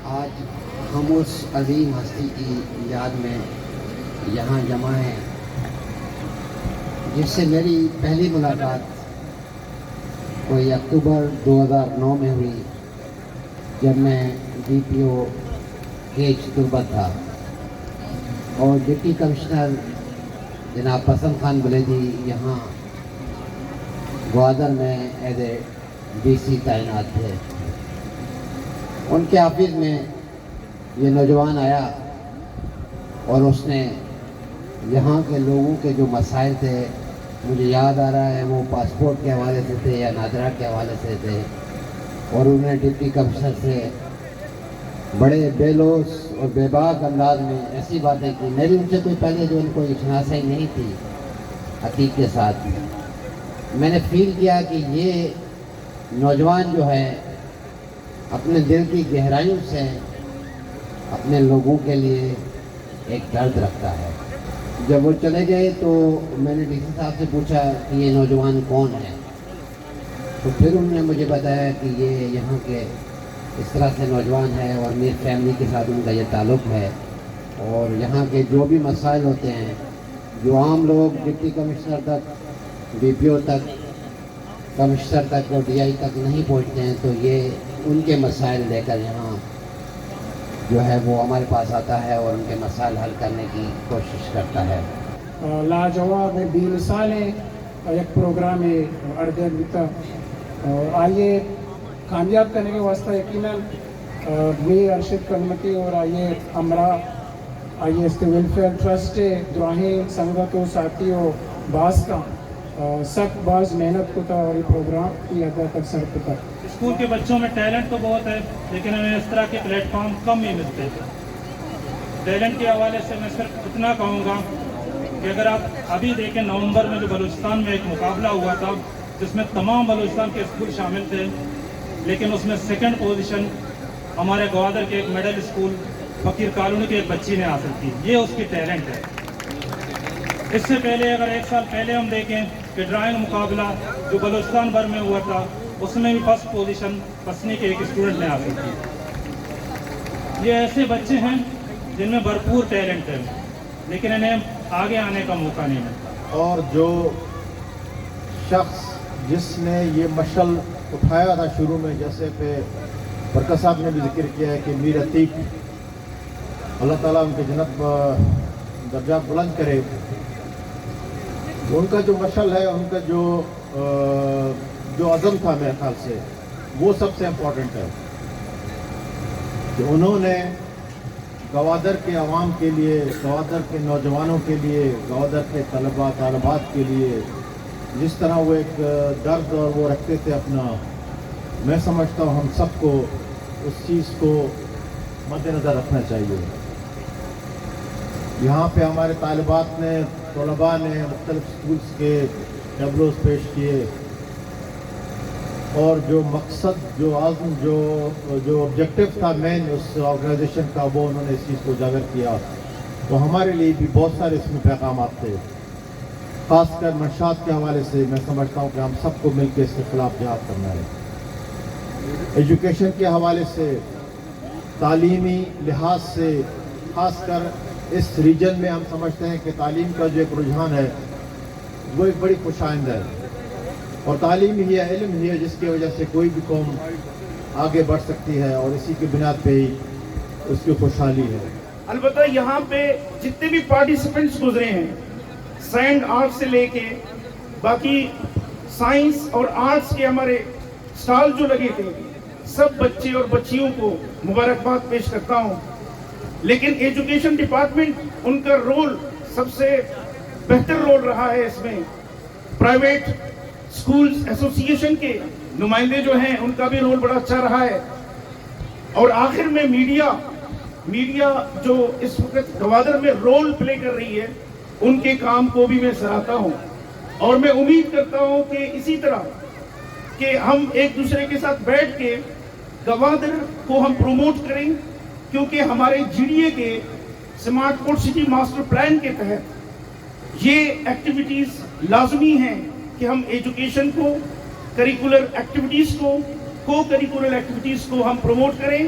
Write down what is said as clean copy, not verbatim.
آج ہم اس عظیم ہستی کی یاد میں یہاں جمع ہیں جس سے میری پہلی ملاقات کوئی اکتوبر 2009 میں ہوئی، جب میں ڈی پی او کیچ تربت تھا اور ڈپٹی کمشنر جناب پسند خان بلیدی یہاں گوادر میں ایز اے ڈی سی تعینات تھے۔ ان کے آفس میں یہ نوجوان آیا اور اس نے یہاں کے لوگوں کے جو مسائل تھے، مجھے یاد آ رہا ہے وہ پاسپورٹ کے حوالے سے تھے یا نادرا کے حوالے سے تھے، اور انہوں نے ڈپٹی کمشنر سے بڑے بے لوث اور بے باک انداز میں ایسی باتیں کی۔ میری ان سے کوئی پہلے جو ان کو شناسائی نہیں تھی عتیق کے ساتھ، میں نے فیل کیا کہ یہ نوجوان جو ہے اپنے دل کی گہرائیوں سے اپنے لوگوں کے لیے ایک درد رکھتا ہے۔ جب وہ چلے گئے تو میں نے ڈی سی صاحب سے پوچھا کہ یہ نوجوان کون ہے، تو پھر انہوں نے مجھے بتایا کہ یہ یہاں کے اس طرح سے نوجوان ہے اور میری فیملی کے ساتھ ان کا یہ تعلق ہے، اور یہاں کے جو بھی مسائل ہوتے ہیں جو عام لوگ ڈپٹی کمشنر تک، ڈی پی او تک، کمشنر تک اور ڈی آئی تک نہیں پہنچتے ہیں، تو یہ ان کے مسائل لے کر یہاں جو ہے وہ ہمارے پاس آتا ہے اور ان کے مسائل حل کرنے کی کوشش کرتا ہے۔ لاجواب بے مثال ہے ایک پروگرام ہے اردے بیتا، آئیے کامیاب کرنے کے واسطہ یقیناً میر ارشد کلمتی اور آئیے ہمراہ آئیے اس کے ویلفیئر ٹرسٹ دراہیں سنگتوں ساتھیوں باز کا سخت باز محنت کو تھا اور یہ پروگرام کی ادا تک سر کو تھا۔ اسکول کے بچوں میں ٹیلنٹ تو بہت ہے، لیکن ہمیں اس طرح کے پلیٹ فارم کم ہی ملتے تھے۔ ٹیلنٹ کے حوالے سے میں صرف اتنا کہوں گا کہ اگر آپ ابھی دیکھیں نومبر میں جو بلوچستان میں ایک مقابلہ ہوا تھا جس میں تمام بلوچستان کے اسکول شامل تھے، لیکن اس میں سیکنڈ پوزیشن ہمارے گوادر کے ایک مڈل اسکول فقیر کالونی کے ایک بچی نے حاصل کی۔ یہ اس کی ٹیلنٹ ہے۔ اس سے پہلے اگر ایک سال پہلے ہم دیکھیں کہ ڈرائنگ مقابلہ جو بلوچستان بھر میں ہوا تھا اس میں بھی فرسٹ پوزیشن پسنی کے ایک اسٹوڈنٹ نے حاصل کی۔ یہ ایسے بچے ہیں جن میں بھرپور ٹیلنٹ ہے، لیکن انہیں آگے آنے کا موقع نہیں ملتا۔ اور جو شخص جس نے یہ مشعل اٹھایا تھا شروع میں، جیسے پہ برکت صاحب نے بھی ذکر کیا ہے کہ میر عتیق، اللہ تعالیٰ ان کے جنت درجات بلند کرے، ان کا جو مشعل ہے، ان کا جو عزم تھا میرے خیال سے وہ سب سے امپورٹنٹ ہے کہ انہوں نے گوادر کے عوام کے لیے، گوادر کے نوجوانوں کے لیے، گوادر کے طلباء طالبات کے لیے جس طرح وہ ایک درد اور وہ رکھتے تھے اپنا، میں سمجھتا ہوں ہم سب کو اس چیز کو مد نظر رکھنا چاہیے۔ یہاں پہ ہمارے طالبات نے، طلباء نے مختلف اسکولس کے ٹیبلوز پیش کیے، اور جو مقصد، جو عزم، جو آبجیکٹو تھا مین اس آرگنائزیشن کا، وہ انہوں نے اس چیز کو اجاگر کیا۔ تو ہمارے لیے بھی بہت سارے اس میں پیغامات تھے، خاص کر منشیات کے حوالے سے میں سمجھتا ہوں کہ ہم سب کو مل کے اس کے خلاف جہاد کرنا ہے۔ ایجوکیشن کے حوالے سے، تعلیمی لحاظ سے، خاص کر اس ریجن میں ہم سمجھتے ہیں کہ تعلیم کا جو ایک رجحان ہے وہ ایک بڑی خوش آئند ہے، اور تعلیم ہی ہے، علم ہی ہے جس کی وجہ سے کوئی بھی قوم آگے بڑھ سکتی ہے، اور اسی کی بنیاد پہ ہی اس کی خوشحالی ہے۔ البتہ یہاں پہ جتنے بھی پارٹیسپینٹس گزرے ہیں، سینڈ آرٹ سے لے کے باقی سائنس اور آرٹس کے ہمارے سٹال جو لگے تھے، سب بچے اور بچیوں کو مبارکباد پیش کرتا ہوں۔ لیکن ایجوکیشن ڈپارٹمنٹ، ان کا رول سب سے بہتر رول رہا ہے اس میں۔ پرائیویٹ سکولز ایسوسی ایشن کے نمائندے جو ہیں ان کا بھی رول بڑا اچھا رہا ہے، اور آخر میں میڈیا جو اس وقت گوادر میں رول پلے کر رہی ہے، ان کے کام کو بھی میں سراہتا ہوں، اور میں امید کرتا ہوں کہ اسی طرح کہ ہم ایک دوسرے کے ساتھ بیٹھ کے گوادر کو ہم پروموٹ کریں، کیونکہ ہمارے جی ڈی اے کے smart port city master plan کے تحت یہ ایکٹیویٹیز لازمی ہیں کہ ہم ایجوکیشن کو، کریکولر ایکٹیویٹیز کو، کو کریکولر ایکٹیویٹیز کو ہم پروموٹ کریں،